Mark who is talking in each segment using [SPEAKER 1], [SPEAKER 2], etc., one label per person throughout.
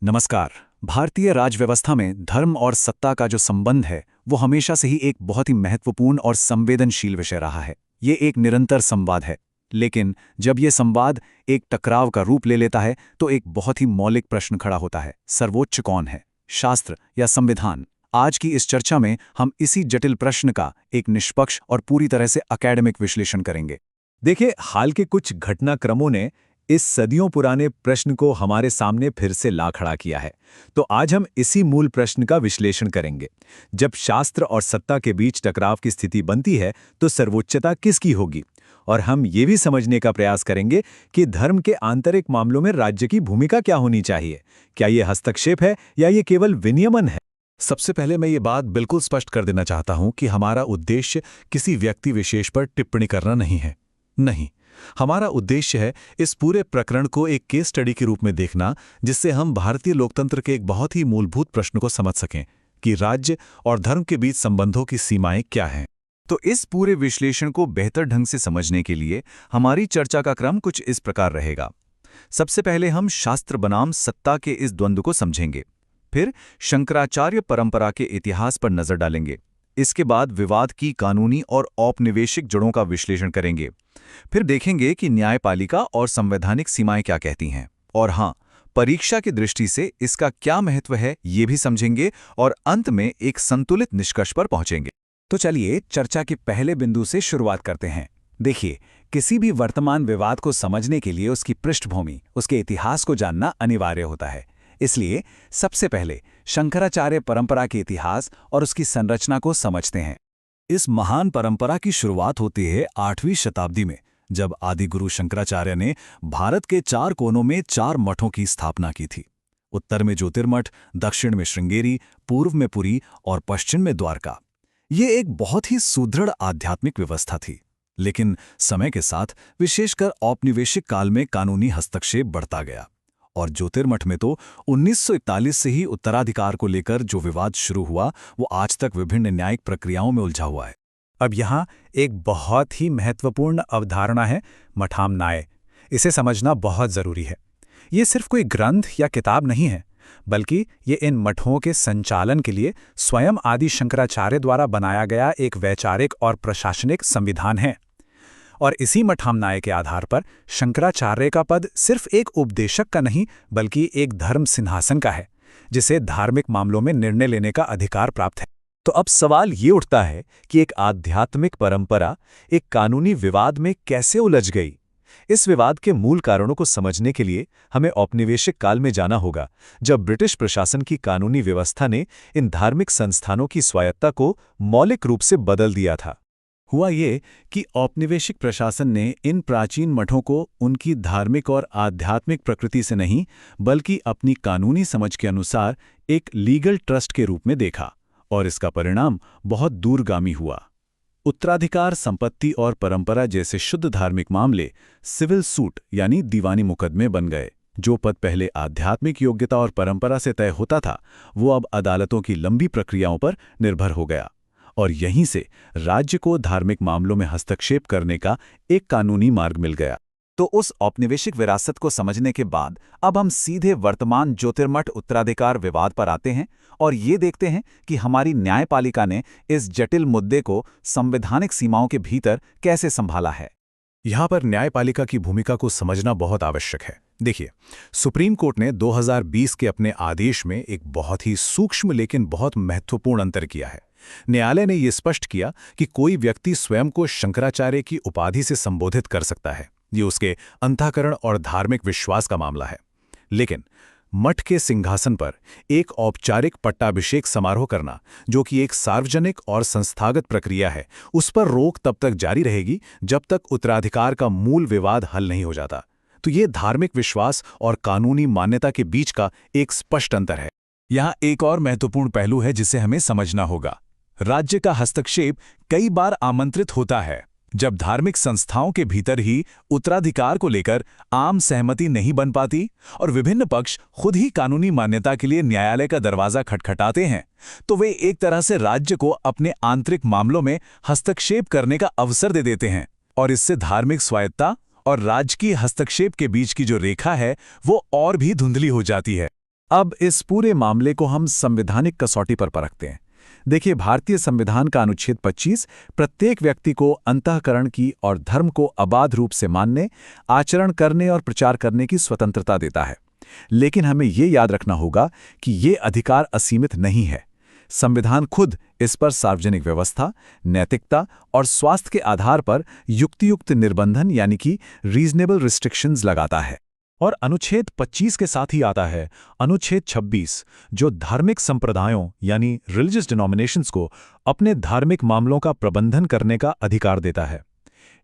[SPEAKER 1] नमस्कार। भारतीय राजव्यवस्था में धर्म और सत्ता का जो संबंध है वो हमेशा से ही एक बहुत ही महत्वपूर्ण और संवेदनशील विषय रहा है। ये एक निरंतर संवाद है। लेकिन जब ये संवाद एक टकराव का रूप ले लेता है तो एक बहुत ही मौलिक प्रश्न खड़ा होता है, सर्वोच्च कौन है, शास्त्र या संविधान? आज की इस चर्चा में हम इसी जटिल प्रश्न का एक निष्पक्ष और पूरी तरह से अकेडमिक विश्लेषण करेंगे।
[SPEAKER 2] देखिए, हाल के कुछ घटनाक्रमों ने इस सदियों पुराने प्रश्न को हमारे सामने फिर से ला खड़ा किया है। तो आज हम इसी मूल प्रश्न का विश्लेषण करेंगे। जब शास्त्र और सत्ता के बीच टकराव की स्थिति बनती है तो सर्वोच्चता किसकी होगी? और हम ये भी समझने का प्रयास करेंगे कि धर्म के आंतरिक मामलों में राज्य की भूमिका क्या होनी चाहिए। क्या ये हस्तक्षेप है या ये केवल विनियमन है?
[SPEAKER 3] सबसे पहले मैं ये बात बिल्कुल स्पष्ट कर देना चाहता हूं कि हमारा उद्देश्य किसी व्यक्ति विशेष पर टिप्पणी करना नहीं है। नहीं, हमारा उद्देश्य है इस पूरे प्रकरण को एक केस स्टडी के रूप में देखना, जिससे हम भारतीय लोकतंत्र के एक बहुत ही मूलभूत प्रश्न को समझ सकें कि राज्य और धर्म के बीच संबंधों की सीमाएं क्या हैं।
[SPEAKER 1] तो इस पूरे विश्लेषण को बेहतर ढंग से समझने के लिए हमारी चर्चा का क्रम कुछ इस प्रकार रहेगा। सबसे पहले हम शास्त्र बनाम सत्ता के इस द्वंद्व को समझेंगे। फिर शंकराचार्य परंपरा के इतिहास पर नजर डालेंगे। इसके बाद विवाद की कानूनी और औपनिवेशिक जड़ों का विश्लेषण करेंगे। फिर देखेंगे कि न्यायपालिका और संवैधानिक सीमाएं क्या कहती हैं। और हाँ, परीक्षा की दृष्टि से इसका क्या महत्व है ये भी समझेंगे और अंत में एक संतुलित निष्कर्ष पर पहुंचेंगे।
[SPEAKER 2] तो चलिए चर्चा के पहले बिंदु से शुरुआत करते हैं। देखिए, किसी भी वर्तमान विवाद को समझने के लिए उसकी पृष्ठभूमि, उसके इतिहास को जानना अनिवार्य होता है। इसलिए सबसे पहले शंकराचार्य परंपरा के इतिहास और उसकी संरचना को समझते हैं।
[SPEAKER 3] इस महान परंपरा की शुरुआत होती है 8वीं शताब्दी में, जब आदिगुरु शंकराचार्य ने भारत के 4 कोनों में 4 मठों की स्थापना की थी। उत्तर में ज्योतिर्मठ, दक्षिण में श्रृंगेरी, पूर्व में पुरी और पश्चिम में द्वारका। ये एक बहुत ही सुदृढ़ आध्यात्मिक व्यवस्था थी। लेकिन समय के साथ, विशेषकर औपनिवेशिक काल में, कानूनी हस्तक्षेप बढ़ता गया और ज्योतिर्मठ में तो 1941 से ही उत्तराधिकार को लेकर जो विवाद शुरू हुआ वो आज तक विभिन्न न्यायिक प्रक्रियाओं में उलझा हुआ है।
[SPEAKER 2] अब यहाँ एक बहुत ही महत्वपूर्ण अवधारणा है, मठामनाय। इसे समझना बहुत जरूरी है। ये सिर्फ कोई ग्रंथ या किताब नहीं है, बल्कि ये इन मठों के संचालन के लिए स्वयं आदि शंकराचार्य द्वारा बनाया गया एक वैचारिक और प्रशासनिक संविधान है। और इसी मठामनाय के आधार पर शंकराचार्य का पद सिर्फ एक उपदेशक का नहीं, बल्कि एक धर्म सिंहासन का है, जिसे धार्मिक मामलों में निर्णय लेने का अधिकार प्राप्त है।
[SPEAKER 3] तो अब सवाल ये उठता है कि एक आध्यात्मिक परंपरा एक कानूनी विवाद में कैसे उलझ गई? इस विवाद के मूल कारणों को समझने के लिए हमें औपनिवेशिक काल में जाना होगा, जब ब्रिटिश प्रशासन की कानूनी व्यवस्था ने इन धार्मिक संस्थानों की स्वायत्ता को मौलिक रूप से बदल दिया था।
[SPEAKER 2] हुआ ये कि औपनिवेशिक प्रशासन ने इन प्राचीन मठों को उनकी धार्मिक और आध्यात्मिक प्रकृति से नहीं, बल्कि अपनी कानूनी समझ के अनुसार एक लीगल ट्रस्ट के रूप में देखा, और इसका परिणाम बहुत दूरगामी हुआ। उत्तराधिकार, संपत्ति और परंपरा जैसे शुद्ध धार्मिक मामले सिविल सूट यानी दीवानी मुकदमे बन गए। जो पद पहले आध्यात्मिक योग्यता और परंपरा से तय होता था, वो अब अदालतों की लंबी प्रक्रियाओं पर निर्भर हो गया। और यहीं से राज्य को धार्मिक मामलों में हस्तक्षेप करने का एक कानूनी मार्ग मिल गया।
[SPEAKER 1] तो उस औपनिवेशिक विरासत को समझने के बाद अब हम सीधे वर्तमान ज्योतिर्मठ उत्तराधिकार विवाद पर आते हैं और ये देखते हैं कि हमारी न्यायपालिका ने इस जटिल मुद्दे को संवैधानिक सीमाओं के भीतर कैसे संभाला है।
[SPEAKER 3] यहाँ पर न्यायपालिका की भूमिका को समझना बहुत आवश्यक है। देखिए, सुप्रीम कोर्ट ने 2020 के अपने आदेश में एक बहुत ही सूक्ष्म लेकिन बहुत महत्वपूर्ण अंतर किया है। न्यायालय ने यह स्पष्ट किया कि कोई व्यक्ति स्वयं को शंकराचार्य की उपाधि से संबोधित कर सकता है। ये उसके अंतःकरण और धार्मिक विश्वास का मामला है। लेकिन मठ के सिंहासन पर एक औपचारिक पट्टाभिषेक समारोह करना, जो कि एक सार्वजनिक और संस्थागत प्रक्रिया है, उस पर रोक तब तक जारी रहेगी जब तक उत्तराधिकार का मूल विवाद हल नहीं हो जाता। तो ये धार्मिक विश्वास और कानूनी मान्यता के बीच का एक स्पष्ट अंतर है।
[SPEAKER 1] यहाँ एक और महत्वपूर्ण पहलू है जिसे हमें समझना होगा। राज्य का हस्तक्षेप कई बार आमंत्रित होता है, जब धार्मिक संस्थाओं के भीतर ही उत्तराधिकार को लेकर आम सहमति नहीं बन पाती और विभिन्न पक्ष खुद ही कानूनी मान्यता के लिए न्यायालय का दरवाजा खटखटाते हैं, तो वे एक तरह से राज्य को अपने आंतरिक मामलों में हस्तक्षेप करने का अवसर दे देते हैं। और इससे धार्मिक स्वायत्ता और राजकीय हस्तक्षेप के बीच की जो रेखा है वो और भी धुंधली हो जाती है।
[SPEAKER 2] अब इस पूरे मामले को हम संवैधानिक कसौटी पर परखते हैं। देखिए, भारतीय संविधान का अनुच्छेद 25 प्रत्येक व्यक्ति को अंतःकरण की और धर्म को अबाध रूप से मानने, आचरण करने और प्रचार करने की स्वतंत्रता देता है। लेकिन हमें ये याद रखना होगा कि ये अधिकार असीमित नहीं है। संविधान खुद इस पर सार्वजनिक व्यवस्था, नैतिकता और स्वास्थ्य के आधार पर युक्तियुक्त निर्बंधन यानी कि रीजनेबल रिस्ट्रिक्शंस लगाता है। और अनुच्छेद 25 के साथ ही आता है अनुच्छेद 26, जो धार्मिक संप्रदायों यानी रिलीजियस डिनोमिनेशंस को अपने धार्मिक मामलों का प्रबंधन करने का अधिकार देता है।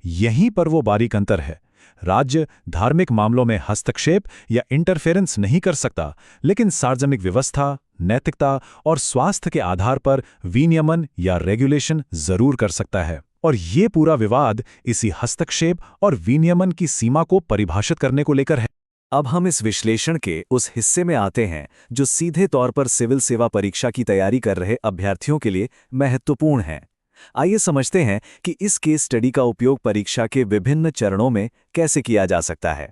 [SPEAKER 2] यहीं पर वो बारीक अंतर है। राज्य धार्मिक मामलों में हस्तक्षेप या इंटरफेरेंस नहीं कर सकता, लेकिन सार्वजनिक व्यवस्था, नैतिकता और स्वास्थ्य के आधार पर विनियमन या रेगुलेशन जरूर कर सकता है। और ये पूरा विवाद इसी हस्तक्षेप और विनियमन की सीमा को परिभाषित करने को लेकर है।
[SPEAKER 1] अब हम इस विश्लेषण के उस हिस्से में आते हैं जो सीधे तौर पर सिविल सेवा परीक्षा की तैयारी कर रहे अभ्यर्थियों के लिए महत्वपूर्ण है। आइए समझते हैं कि इस केस स्टडी का उपयोग परीक्षा के विभिन्न चरणों में कैसे किया जा सकता है।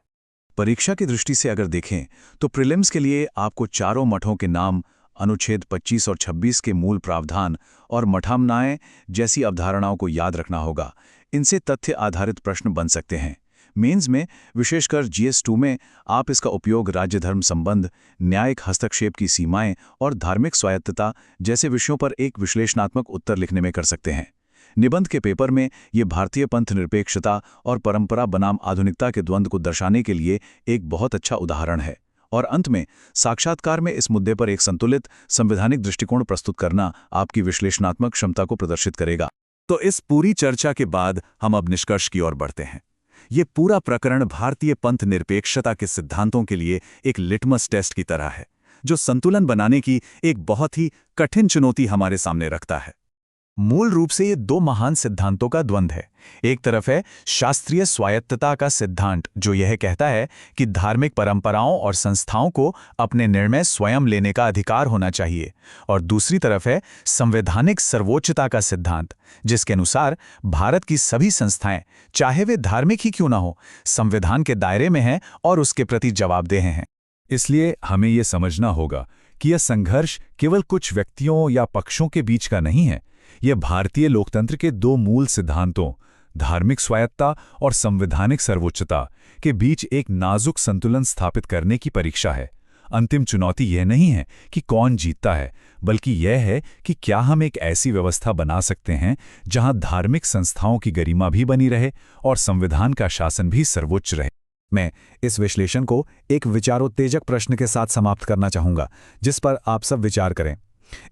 [SPEAKER 3] परीक्षा की दृष्टि से अगर देखें तो प्रीलिम्स के लिए आपको चारों मठों के नाम, अनुच्छेद 25 और 26 के मूल प्रावधान और मठामनाएं जैसी अवधारणाओं को याद रखना होगा। इनसे तथ्य आधारित प्रश्न बन सकते हैं। मेंस में, विशेषकर GS2 में, आप इसका उपयोग राज्य धर्म संबंध, न्यायिक हस्तक्षेप की सीमाएं और धार्मिक स्वायत्तता जैसे विषयों पर एक विश्लेषणात्मक उत्तर लिखने में कर सकते हैं। निबंध के पेपर में ये भारतीय पंथ निरपेक्षता और परंपरा बनाम आधुनिकता के द्वंद्व को दर्शाने के लिए एक बहुत अच्छा उदाहरण है। और अंत में साक्षात्कार में इस मुद्दे पर एक संतुलित संवैधानिक दृष्टिकोण प्रस्तुत करना आपकी विश्लेषणात्मक क्षमता को प्रदर्शित करेगा।
[SPEAKER 2] तो इस पूरी चर्चा के बाद हम अब निष्कर्ष की ओर बढ़ते हैं। ये पूरा प्रकरण भारतीय पंथ निरपेक्षता के सिद्धांतों के लिए एक लिटमस टेस्ट की तरह है, जो संतुलन बनाने की एक बहुत ही कठिन चुनौती हमारे सामने रखता है। मूल रूप से ये दो महान सिद्धांतों का द्वंद्व है। एक तरफ है शास्त्रीय स्वायत्तता का सिद्धांत, जो यह कहता है कि धार्मिक परंपराओं और संस्थाओं को अपने निर्णय स्वयं लेने का अधिकार होना चाहिए, और दूसरी तरफ है संवैधानिक सर्वोच्चता का सिद्धांत, जिसके अनुसार भारत की सभी संस्थाएं, चाहे वे धार्मिक ही क्यों न हो, संविधान के दायरे में हैं और उसके प्रति जवाबदेह हैं। इसलिए हमें यह समझना होगा कि यह संघर्ष केवल कुछ व्यक्तियों या पक्षों के बीच का नहीं है। यह भारतीय लोकतंत्र के दो मूल सिद्धांतों, धार्मिक स्वायत्तता और संवैधानिक सर्वोच्चता, के बीच एक नाजुक संतुलन स्थापित करने की परीक्षा है। अंतिम चुनौती यह नहीं है कि कौन जीतता है, बल्कि यह है कि क्या हम एक ऐसी व्यवस्था बना सकते हैं जहां धार्मिक संस्थाओं की गरिमा भी बनी रहे और संविधान का शासन भी सर्वोच्च रहे। मैं इस विश्लेषण को एक विचारोत्तेजक प्रश्न के साथ समाप्त करना चाहूंगा, जिस पर आप सब विचार करें।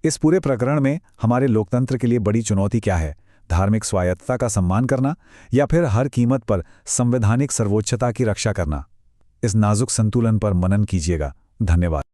[SPEAKER 2] इस पूरे प्रकरण में हमारे लोकतंत्र के लिए बड़ी चुनौती क्या है? धार्मिक स्वायत्तता का सम्मान करना या फिर हर कीमत पर संवैधानिक सर्वोच्चता की रक्षा करना? इस नाजुक संतुलन पर मनन कीजिएगा। धन्यवाद।